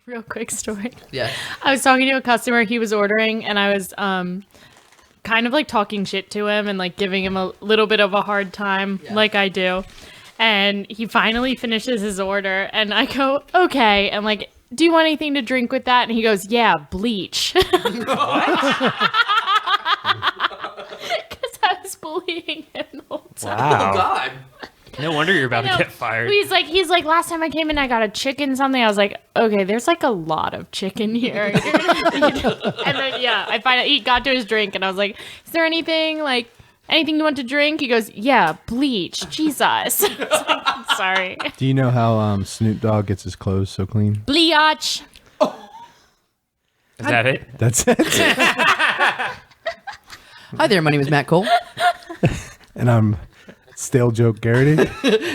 Real quick story. Yeah. I was talking to a customer. He was ordering, and I was kind of like talking shit to him and like giving him a little bit of a hard time, like I do. And he finally finishes his order, and I go, okay. And like, do you want anything to drink with that? And he goes, yeah, bleach. Because I was bullying him the whole time. Wow. Oh, God. No wonder you're about to get fired. He's like, last time I came in, I got a chicken something. I was like, okay, there's like a lot of chicken here. And then, I find out he got to his drink, and I was like, is there anything you want to drink? He goes, yeah, bleach. Jesus. I was like, sorry. Do you know how Snoop Dogg gets his clothes so clean? Bleach. Is that it? That's it. Hi there, my name is Matt Cole. And I'm Stale Joke Garrity.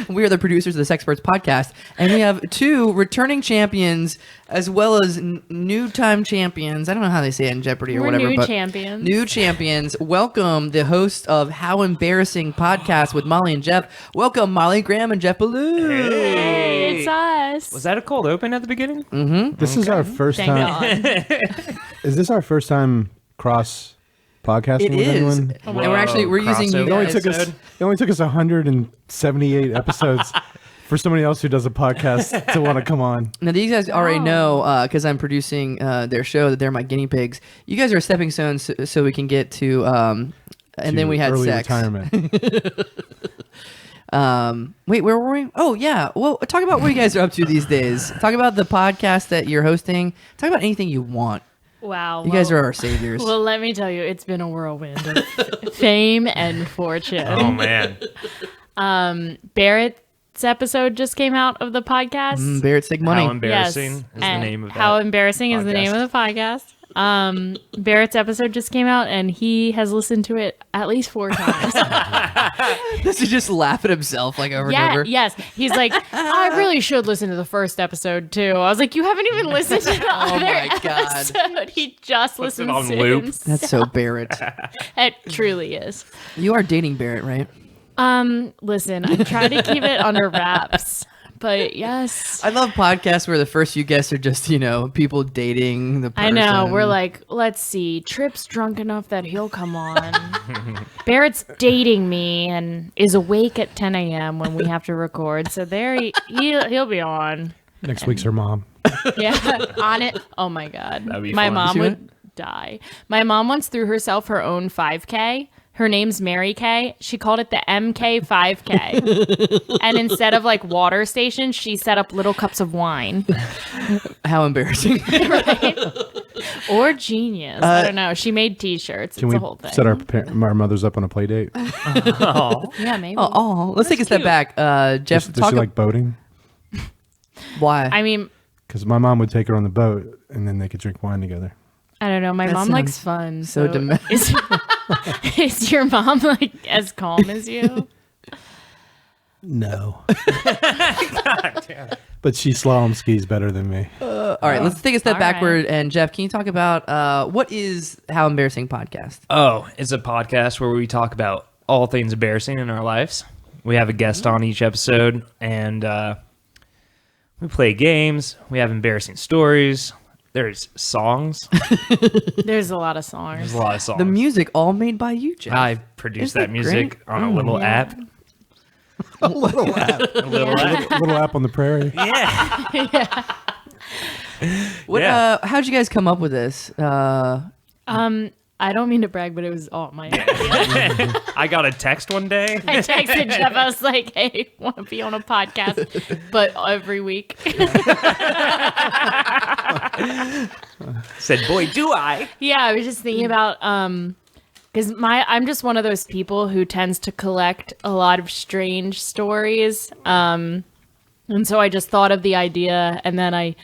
We are the producers of the Sexperts Podcast, and we have two returning champions as well as new time champions. I don't know how they say it in Jeopardy or We're whatever. new champions. New champions. Welcome the host of How Embarrassing Podcast with Molly and Jeff. Welcome Molly Graham and Jeff Beaulieu. Hey, it's us. Was that a cold open at the beginning? Mm-hmm. This is our first Thank time. God. Is this our first time cross podcasting It with is. anyone? And we're using you Crossover. guys. It only took us 178 episodes for somebody else who does a podcast to want to come on. Now, these guys already know, because I'm producing their show, that they're my guinea pigs. You guys are stepping stones so we can get to, and then we had early sex. retirement. Wait, where were we? Oh, yeah. Well, talk about what you guys are up to these days. Talk about the podcast that you're hosting. Talk about anything you want. Wow. You guys are our saviors. Well, let me tell you, it's been a whirlwind of fame and fortune. Oh, man. Barrett's episode just came out of the podcast. Barrett's Sick Money. How embarrassing Yes. is the And name of that. How embarrassing is the podcast. name of the podcast. Barrett's episode just came out, and he has listened to it at least 4 times. Does he just laugh at himself like over and over? Yes. He's like, I really should listen to the first episode too. I was like, you haven't even listened to the other my God. episode. He just Puts it listens on to loop. himself. That's so Barrett. It truly is. You are dating Barrett, right? Listen, I try to keep it under wraps, but yes. I love podcasts where the first few guests are just, people dating the person. I know. We're like, let's see. Tripp's drunk enough that he'll come on. Barrett's dating me and is awake at 10 a.m. when we have to record. So there he'll be on. Next week's her mom. Yeah, on it. Oh my God. That'd be My fun. mom See would die. My mom once threw herself her own 5K. Her name's Mary Kay. She called it the MK 5K. And instead of like water stations, she set up little cups of wine. How embarrassing. Right? Or genius. I don't know. She made t-shirts. Can It's we a whole thing. set our mothers up on a play date? Yeah, maybe. Let's take a step back. Jeff, Does she like boating? why? I mean, Because my mom would take her on the boat, and then they could drink wine together. I don't know. My That mom sounds likes fun. so Is your mom like as calm as you? No. But she slalom skis better than me. All right, let's take a step All backward. And Jeff, can you talk about what is How Embarrassing Podcast? Oh, it's a podcast where we talk about all things embarrassing in our lives. We have a guest on each episode, and we play games. We have embarrassing stories. There's songs. There's a lot of songs. There's a lot of songs. The music all made by you, Jeff. I produced Isn't that that music great? on a little yeah. app. A little app. A little app. Little app on the prairie. Yeah. What? Yeah. How'd you guys come up with this? I don't mean to brag, but it was all my idea. I got a text one day. I texted Jeff. I was like, "Hey, want to be on a podcast, but every week." Said, boy, do I. Yeah, I was just thinking about because I'm just one of those people who tends to collect a lot of strange stories, and so I just thought of the idea, and then I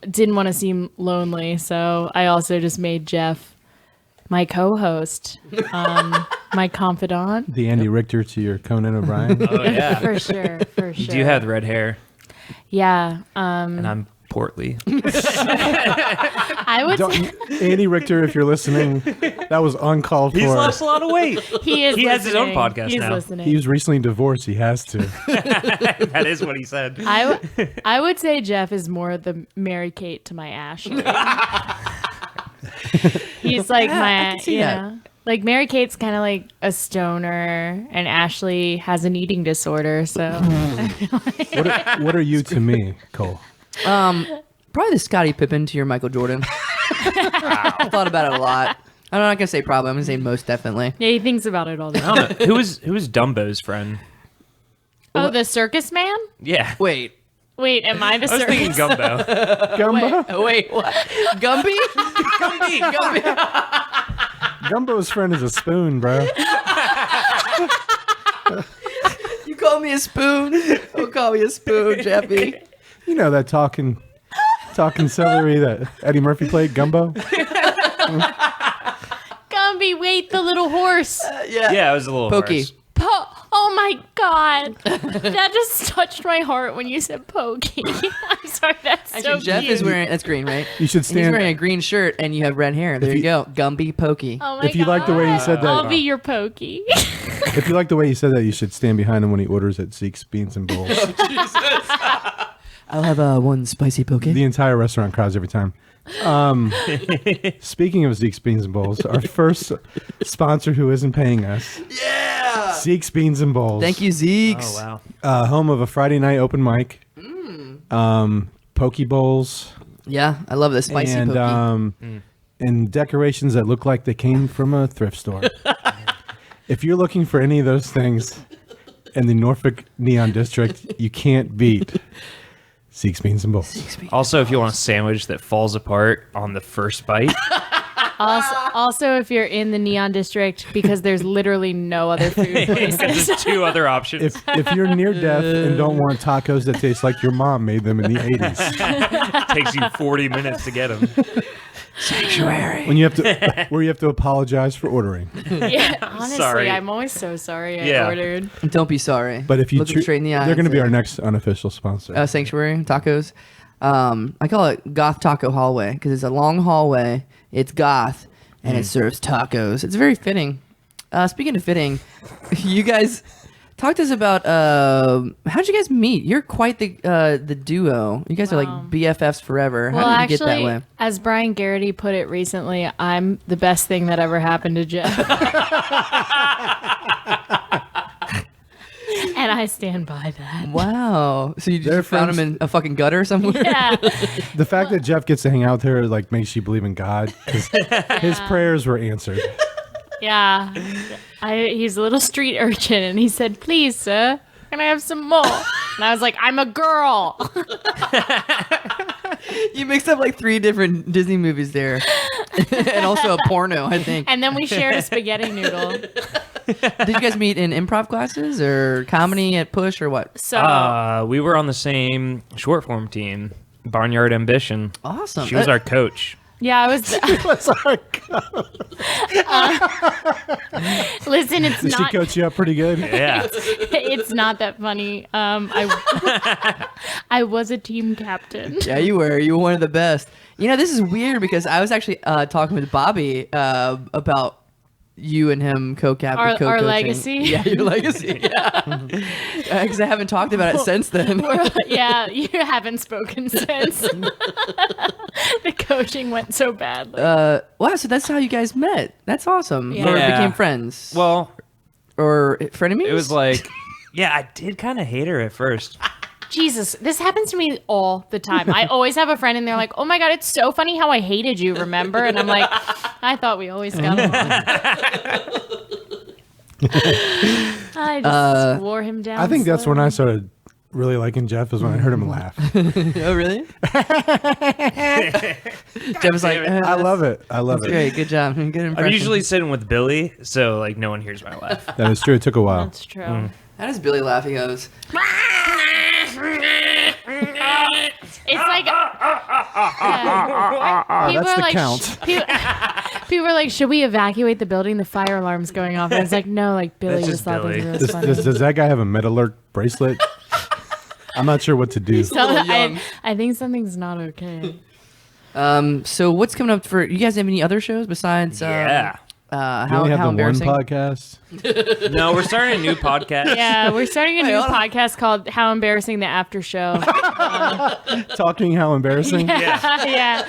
didn't want to seem lonely, so I also just made Jeff my co-host, my confidant. The Andy Richter to your Conan O'Brien. Oh, yeah. For sure. You do have the red hair, Yeah. and I'm portly. I would say, Andy Richter, if you're listening, That was uncalled for. He's lost a lot of weight. He is. He has his own listening. podcast He's now. listening. He was recently divorced. He has to. That is what he said. I would say Jeff is more the Mary Kate to my Ashley. He's like I my, can see you that. know, like Mary Kate's kind of like a stoner, and Ashley has an eating disorder. So What are you to me, Cole? Probably the Scottie Pippen to your Michael Jordan. I thought about it a lot. I'm not gonna say probably. I'm gonna say most definitely. yeah, he thinks about it all the I time. don't know. Who was Dumbo's friend? Oh, the circus man? Yeah. Wait, Wait, am I the I was thinking circus? Gumbo. Gumbo? wait, what? Gumby? Gumbo's friend is a spoon, bro. You call me a spoon? Don't call me a spoon, Jeffy. You know that talking celery that Eddie Murphy played, Gumbo? Gumby, wait, the little horse. Yeah, it was a little Pokey. horse. Oh my god. That just touched my heart when you said pokey. I'm sorry, that's so Actually, Jeff cute. is wearing, that's green, right? You should And he's wearing a stand. green shirt and you have red hair. There you go. Gumby Pokey. Oh my If you like the way he said that, I'll be your pokey. if you like the way he said that, you should stand behind him when he orders at Zeke's Beans and Bowls. I'll have one spicy poke. The entire restaurant cries every time. Speaking of Zeke's Beans and Bowls, our first sponsor who isn't paying us, Zeke's Beans and Bowls. Thank you, Zeke's. Oh, wow. Home of a Friday night open mic. Poke bowls Yeah, I love the spicy and poke. and decorations that look like they came from a thrift store. If you're looking for any of those things in the Norfolk Neon District, you can't beat Zeke's Beans and Bowls. Also, if you want a sandwich that falls apart on the first bite, Also, if you're in the Neon District, because there's literally no other food places. there's two other options. If you're near death and don't want tacos that taste like your mom made them in the 80s, It takes you 40 minutes to get them. Sanctuary. when you have to, where you have to apologize for ordering. Yeah, honestly, Sorry. I'm always so sorry I Yeah. ordered. Don't be sorry. But if you look 'em straight in the eye, they're going to and be say, our next unofficial sponsor. Sanctuary tacos. I call it Goth Taco Hallway because it's a long hallway. It's goth and it serves tacos. It's very fitting. Speaking of fitting, you guys talk to us about how'd you guys meet? You're quite the duo. You guys are like BFFs forever. Well, How did you get that actually, way? as Brian Garrity put it recently, I'm the best thing that ever happened to Jeff. And I stand by that. Wow. So you They're just found him friends. in a fucking gutter somewhere? Yeah. The fact that Jeff gets to hang out with her like makes you believe in God because his prayers were answered. Yeah. He's a little street urchin, and he said, "Please, sir, can I have some more?" And I was like, "I'm a girl." You mixed up like 3 different Disney movies there. And also a porno, I think. And then we shared a spaghetti noodle. Did you guys meet in improv classes or comedy at Push or what? So We were on the same short form team, Barnyard Ambition. Awesome. She was our coach. yeah, I was. Listen, it's Did she not. coach you up pretty good? Yeah. It's not that funny. I was a team captain. Yeah, you were. You were one of the best. You know, this is weird because I was actually talking with Bobby about you and him co-captain, Our co-coaching. legacy? Yeah, your legacy. Yeah. Because I haven't talked about it since then. Yeah, you haven't spoken since. The coaching went so badly. Wow, so that's how you guys met. That's awesome. Yeah. Or Yeah. became friends. Well, Or frenemies? it was like, yeah, I did kind of hate her at first. Jesus, this happens to me all the time. I always have a friend and they're like, "Oh my god, it's so funny how I hated you, remember?" And I'm like, "I thought we always got along." I just wore him down. I think that's when slowly. I started really liking Jeff is when I heard him laugh. Oh, really? Jeff was like, I love it. I love that's it. great. Good job. Good impression. I'm usually sitting with Billy, so like no one hears my laugh. That is true. It took a while. That's true. How does Billy laugh? He goes, It's like That's the count. People are like, "Should we evacuate the building? The fire alarm's going off." And it's like, no, like Billy That's just just thought Billy. this was funny. Does that guy have a Med Alert bracelet? I'm not sure what to do. So little young. I think something's not okay. so what's coming up for you guys? Have any other shows besides? Yeah. You only have how the one embarrassing. podcast. No, we're starting a new podcast. Yeah, we're starting a new hold on. podcast called How Embarrassing the After Show. Talking how embarrassing. Yeah.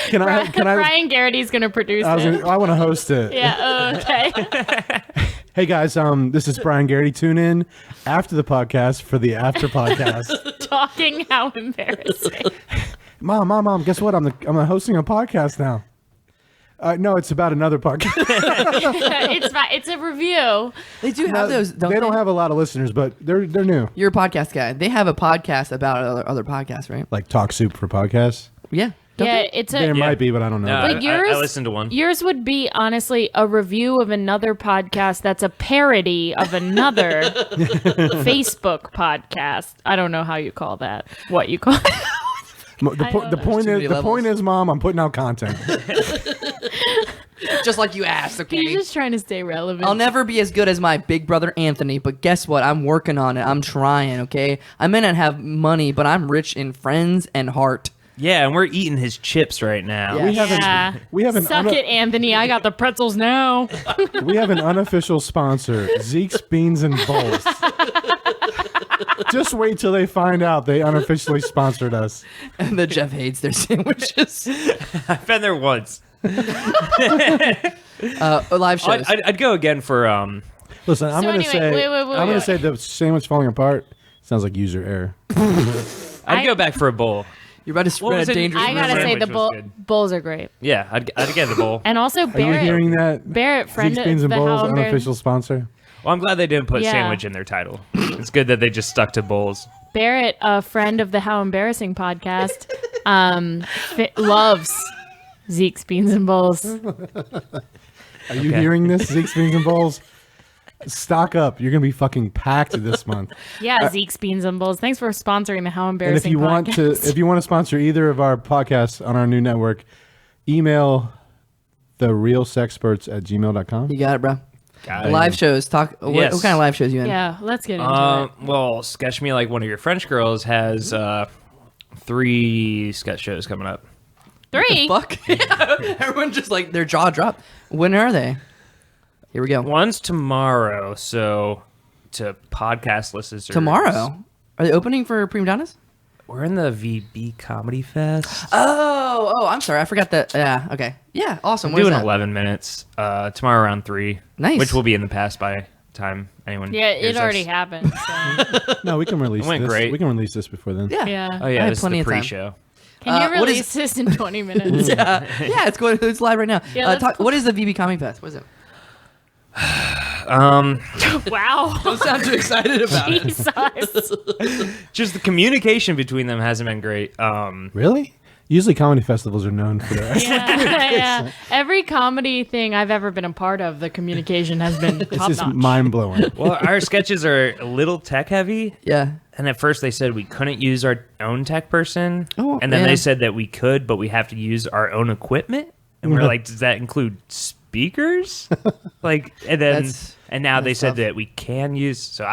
Can I? Brian Garrity's going to produce it. I want to host it. Yeah, oh, okay. Hey guys, this is Brian Garrity. Tune in after the podcast for the after podcast. Talking how embarrassing. Mom, guess what? I'm hosting a podcast now. No, it's about another podcast. It's a review. They do have those. They don't have a lot of listeners, but they're new. You're a podcast guy. They have a podcast about other podcasts, right? Like Talk Soup for podcasts. Yeah. Don't Yeah, they? it's a. There might be, but I don't know. No, But I listened to one. Yours would be honestly a review of another podcast that's a parody of another Facebook podcast. I don't know how you call that. What you call it? The point is, Mom, I'm putting out content. Just like you asked, okay? You're just trying to stay relevant. I'll never be as good as my big brother Anthony, but guess what? I'm working on it. I'm trying, okay? I may not have money, but I'm rich in friends and heart. Yeah, and we're eating his chips right now. Yeah. We have an Suck it, Anthony. I got the pretzels now. we have an unofficial sponsor, Zeke's Beans and Bowls. Just wait till they find out they unofficially sponsored us. And that Jeff hates their sandwiches. I've been there once. Live shows. I'd go again for Listen, I'm So gonna anyway, say wait, I'm gonna say the sandwich falling apart sounds like user error. I'd go back for a bowl. You're about to spread was a it? dangerous I gotta rumor. say the Sandwich was good. bowls are great. Yeah, I'd get the bowl. And also Are you hearing Barrett. that? Barrett, friend Zeke's of Beans the and Bowls, How Embarrassing. unofficial sponsor. Well, I'm glad they didn't put Yeah. sandwich in their title. It's good that they just stuck to bowls. Barrett, a friend of the How Embarrassing podcast, loves Zeke's Beans and Bowls. Are you hearing this, Zeke's Beans and Bowls? Stock up. You're gonna be fucking packed this month. Yeah, Zeke's Beans and Bowls. Thanks for sponsoring the How And Embarrassing if you podcast. want to sponsor either of our podcasts on our new network, email therealsexperts@gmail.com. You got it, bro. Got it. Live shows. Talk. Yes. What kind of live shows you in? Yeah, let's get into it. Well, Sketch Me Like One of Your French Girls has 3 sketch shows coming up. 3. Fuck. Everyone just like their jaw dropped. When are they? Here we go. One's tomorrow, so to podcast listeners. Tomorrow. Are they opening for Prima Donnas? We're in the VB Comedy Fest. Oh, I'm sorry. I forgot that. Yeah, okay. Yeah, awesome. We're What is doing that? 11 minutes. Tomorrow around 3. Nice. Which will be in the past by the time anyone. Yeah, hears it already this. happened. So. No, we can release It went this. great. We can release this before then. Yeah. Yeah. Oh yeah, I had this is plenty the of time. pre-show. Can you what is- release this in 20 minutes? Yeah, it's going. It's live right now. Yeah, let's- What is the VB Comedy Fest? What is it? Wow. Don't sound too excited about it. Jesus. Just the communication between them hasn't been great. Really? Usually comedy festivals are known for their Yeah. Every comedy thing I've ever been a part of, the communication has been It's top just notch. mind blowing. Well, our sketches are a little tech heavy. Yeah. And at first they said we couldn't use our own tech person. Oh, and then yeah. they said that we could, but we have to use our own equipment. And we're like, does that include speakers? And now they that's said tough. that we can use. So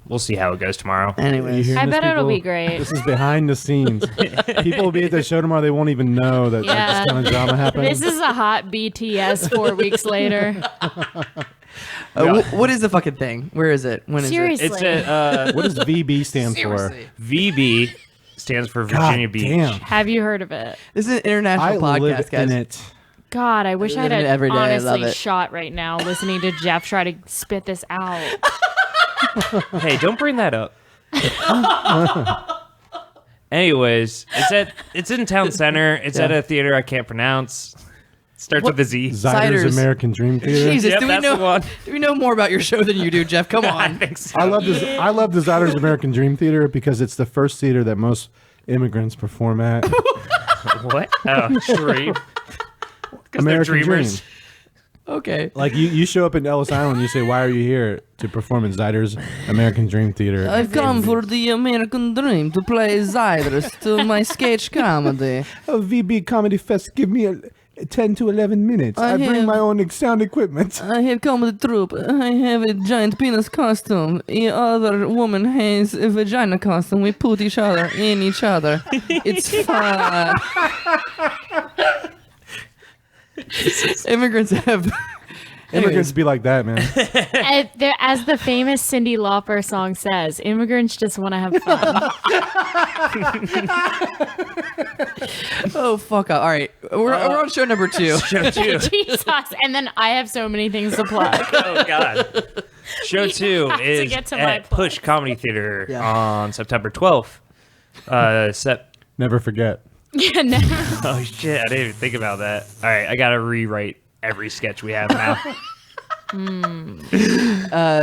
we'll see how it goes tomorrow. Anyways, You hearing I this, bet it'll people? be great. This is behind the scenes. People will be at the show tomorrow. They won't even know that Yeah. this kind of drama happened. This is a hot BTS 4 weeks later. what is the fucking thing? Where is it? When is Seriously. It's a What does VB stand Seriously. VB stands for for? God Virginia Beach. damn. Have you heard of it? This is an international I podcast, live guys. in it. God, I wish I live in had it every day. I love honestly it. shot right now listening to Jeff try to spit this out. Hey, don't bring that up. Anyways, it's in town center. It's at a theater I can't pronounce. Starts with a Z. Zyder's Ciders. American Dream Theater. Jesus, Yep, do we that's the know? one. Do we know more about your show than you do, Jeff? Come I on. think so. I love the Zyder's American Dream Theater because it's the first theater that most immigrants perform at. What? Oh, Dream. Because they're American dreamers. Dream. Okay. Like you show up in Ellis Island, you say, "Why are you here to perform in Zyder's American Dream Theater?" I've come for the American dream to play Zyders to my sketch comedy. VB Comedy Fest, give me 10 to 11 minutes. I I bring have- my own sound equipment. I have comedy troupe. I have a giant penis costume. The other woman has a vagina costume. We put each other in each other. It's fun. Immigrants have. Immigrants be like that, man. As the famous Cyndi Lauper song says, immigrants just want to have fun. Oh, fuck up. All right. We're on show number 2. Show 2. Jesus. And then I have so many things to plug. Oh, God. Show 2 have to is get to my at plug. Push Comedy Theater Yeah. on September 12th. Never forget. Yeah, no. Oh, shit. I didn't even think about that. All right. I got to rewrite every sketch we have now.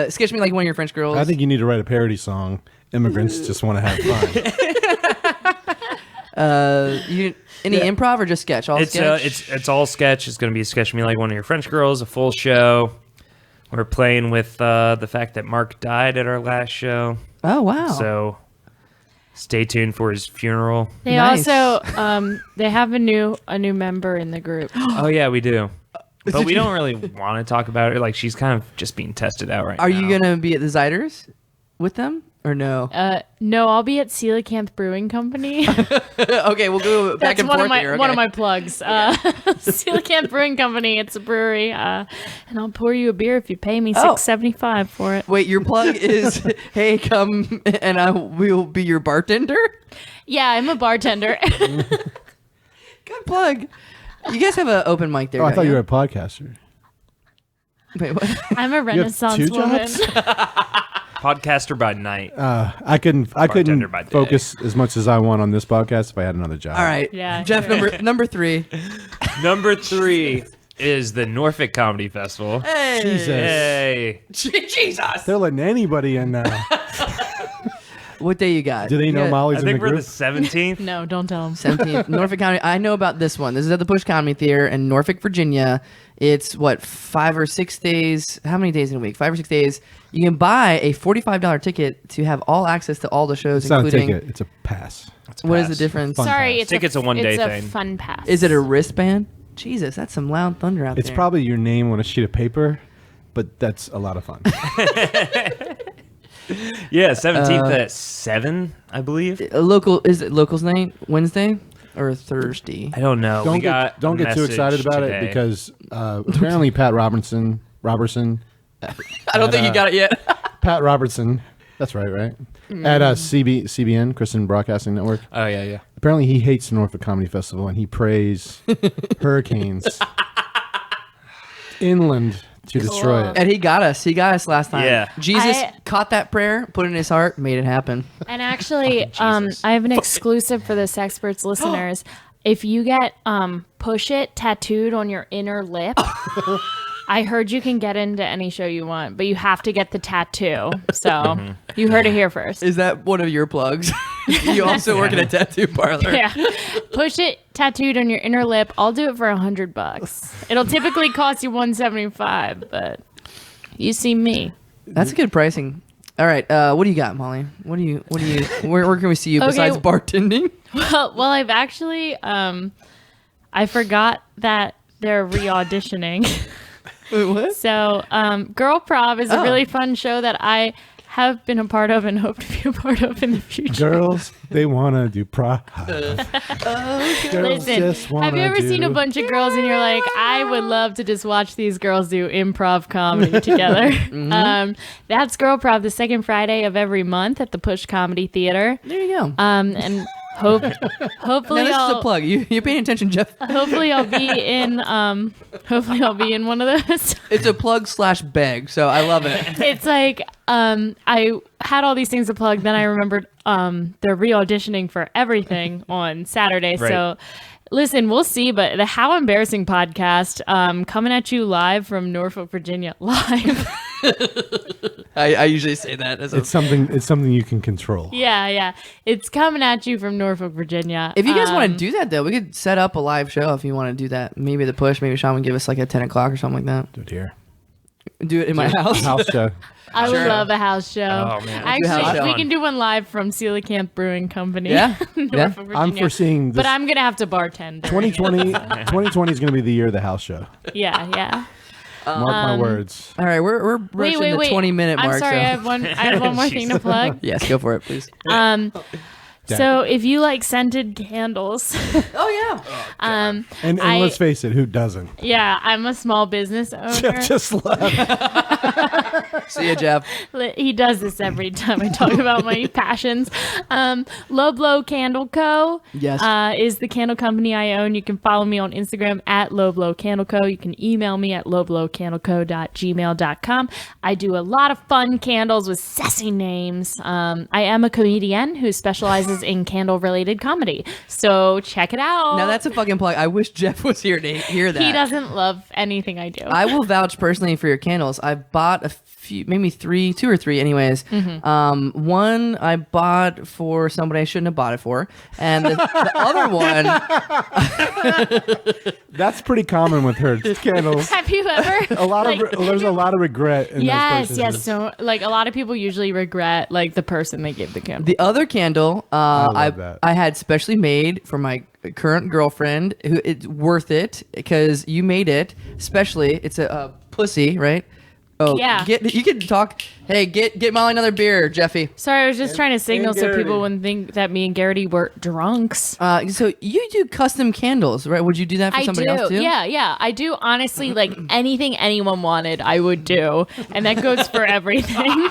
Sketch me like one of your French girls. I think you need to write a parody song. Immigrants just want to have fun. Any improv or just sketch? All sketch? It's all sketch. It's going to be Sketch Me Like One of Your French Girls, a full show. We're playing with the fact that Mark died at our last show. Oh, wow. So stay tuned for his funeral. They Nice. also they have a new member in the group. Oh, yeah, we do. But we don't really want to talk about it. Like, she's kind of just being tested out right now. Are you going to be at the Ziders with them or no? No, I'll be at Coelacanth Brewing Company. Okay, we'll go back That's and one forth of my here. one of Okay. my plugs. Coelacanth Brewing Company. It's a brewery, and I'll pour you a beer if you pay me $6.75 for it. Wait, your plug is, hey, come and I will be your bartender? Yeah, I'm a bartender. Good plug. You guys have an open mic there. Oh, I don't thought you were a podcaster. Wait, what? I'm a Renaissance two woman. jobs? Podcaster by night. I couldn't Bartender by day. focus as much as I want on this podcast if I had another job. All right. Yeah, Jeff, sure. number 3. Number 3 is the Norfolk Comedy Festival. Hey. Jesus. Hey. Jesus. They're letting anybody in now. What day you got? Do they know You got Molly's I in the think we're the group? 17th. No, don't tell them. 17th, Norfolk County. I know about this one. This is at the Push Comedy Theater in Norfolk, Virginia. It's 5 or 6 days. How many days in a week? 5 or 6 days. You can buy a $45 ticket to have all access to all the shows, It's not a including. ticket. It's a pass. What is the difference? Fun Sorry, pass. it's Think it's a one-day it's thing. a fun pass. Is it a wristband? Jesus, that's some loud thunder out It's there. probably your name on a sheet of paper, but that's a lot of fun. Yeah, 17th at 7, I believe. a local. Is it locals night Wednesday or Thursday? I don't know. Don't get too message excited about today. it because apparently Pat Robertson, I don't think you got it yet. Pat Robertson, that's right? At CBN, Christian Broadcasting Network. Oh, yeah. Apparently he hates the Norfolk Comedy Festival and he prays hurricanes inland to destroy it. And he got us. He got us last time. Yeah. Jesus caught that prayer, put it in his heart, made it happen. And actually, Jesus. I have an exclusive for the Sexperts listeners. If you get Push It tattooed on your inner lip, I heard you can get into any show you want, but you have to get the tattoo. So you heard it here first. Is that one of your plugs? You also work in a tattoo parlor. Yeah. Push It tattooed on your inner lip. I'll do it for $100. It'll typically cost you $175, but you see me. That's good pricing. All right. What do you got, Molly? Where can we see you Okay. besides bartending? Well, I've actually, I forgot that they're re-auditioning. Wait, what? So, Girl Prob is a Oh. really fun show that I have been a part of and hope to be a part of in the future. Girls, they want to do Girls Listen, just want have you ever seen a bunch of girls and you're like, I would love to just watch these girls do improv comedy together? That's Girl Prob, the second Friday of every month at the Push Comedy Theater. There you go. And hopefully Now this is a plug. You paying attention, Jeff? hopefully I'll be in one of those. It's a plug/beg, so I love it. It's like I had all these things to plug, then I remembered they're re-auditioning for everything on Saturday. Right. So listen, we'll see, but the How Embarrassing podcast coming at you live from Norfolk, Virginia. Live. I usually say that as a. It's something you can control. Yeah. It's coming at you from Norfolk, Virginia. If you guys want to do that, though, we could set up a live show if you want to do that. Maybe the Push. Maybe Sean would give us like a 10 o'clock or something like that. Do it here. Do it in my house. House show. I would Sure. love a house show. Oh, man. We'll do a house Actually, show. we can do one live from Coelacanth Brewing Company. Yeah? Norfolk, Yeah. Virginia. I'm foreseeing this But I'm going to have to bartend. during it. 2020 is going to be the year of the house show. Yeah. Mark my words. All right, we're rushing the 20-minute mark. I'm sorry, so. I have one more thing to plug. Yes, go for it, please. So if you like scented candles, Oh yeah. And let's face it, who doesn't? yeah, I'm a small business owner. Jeff just left. See ya, Jeff. He does this every time I talk about my passions. Low Blow Candle Co. Yes. Is the candle company I own. You can follow me on Instagram at Low Blow Candle Co. You can email me at lowblowcandleco.gmail.com. I do a lot of fun candles with sassy names. I am a comedian who specializes in candle-related comedy. So check it out. Now that's a fucking plug. I wish Jeff was here to hear that. He doesn't love anything I do. I will vouch personally for your candles. I bought a few, maybe two or three anyways. One I bought for somebody I shouldn't have bought it for. And the other one... That's pretty common with her candles. Have you ever? There's a lot of regret in those purchases. Yes. So, like, a lot of people usually regret, like, the person they gave the candle. The other candle I had specially made for my current girlfriend, who it's worth it because you made it specially. It's a pussy, right? Oh Yeah. You can talk. Hey, get Molly another beer, Jeffy. Sorry, I was just trying to signal so Garrity. people wouldn't think that me and Garrity were drunks. So you do custom candles, right? Would you do that for somebody else too? Yeah. I do, honestly, like, anything anyone wanted, I would do. And that goes for everything.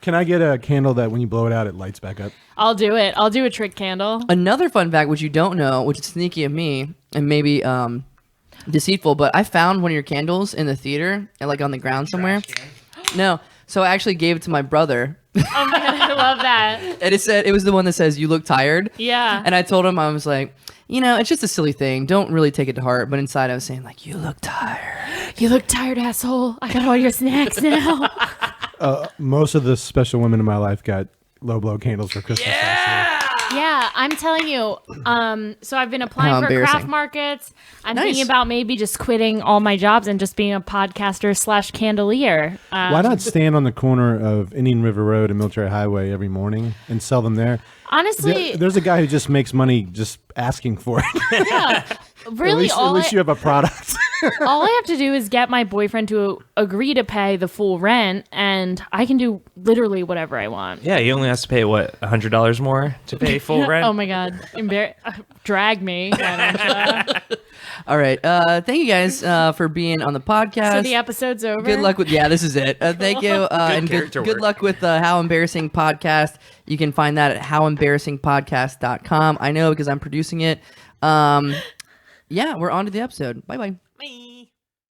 Can I get a candle that when you blow it out, it lights back up? I'll do it. I'll do a trick candle. Another fun fact, which you don't know, which is sneaky of me and maybe deceitful, but I found one of your candles in the theater, and like on the ground somewhere. No, so I actually gave it to my brother, Oh my God, I love that. and it was the one that says "You look tired." Yeah. And I told him, I was like, it's just a silly thing. Don't really take it to heart. But inside, I was saying like, "You look tired." You look tired, asshole. I got all your snacks now. Most of the special women in my life got low blow candles for Christmas last year. Yeah, I'm telling you. So I've been How applying for embarrassing. craft markets. I'm Nice. thinking about maybe just quitting all my jobs and just being a podcaster / candelier. Why not stand on the corner of Indian River Road and Military Highway every morning and sell them there? Honestly, There's a guy who just makes money just asking for it. yeah. Really, at least you have a product. all I have to do is get my boyfriend to agree to pay the full rent, and I can do literally whatever I want. Yeah, he only has to pay what, $100 more to pay full rent. Oh my God. Drag me. Why don't you? All right. Thank you guys for being on the podcast. So the episode's over. Good luck with this is it. Thank you. And character good work. luck with How Embarrassing Podcast. You can find that at howembarrassingpodcast.com. I know because I'm producing it. Yeah, we're on to the episode. Bye. Bye.